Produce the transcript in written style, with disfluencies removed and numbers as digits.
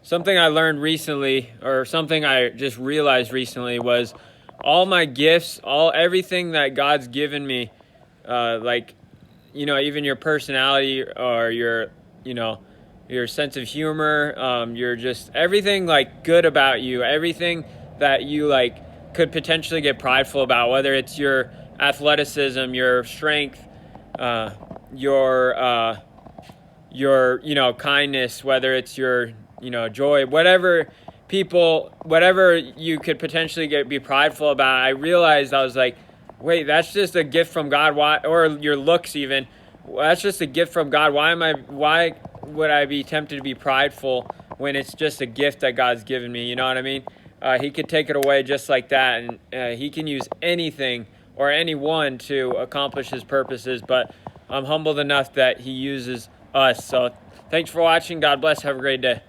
something I learned recently, or something I just realized recently, was all my gifts, everything that God's given me, like, even your personality, or you know, your sense of humor, your just everything like good about you, everything that you like could potentially get prideful about, whether it's your athleticism, your strength, uh, your kindness, whether it's your joy, whatever you could potentially be prideful about. I realized, I was like, wait, that's just a gift from God. Why? Or your looks, even, that's just a gift from God. Why would I be tempted to be prideful when it's just a gift that God's given me? You know what I mean? He could take it away just like that, and he can use anything or anyone to accomplish his purposes. But I'm humbled enough that he uses us. So thanks for watching. God bless. Have a great day.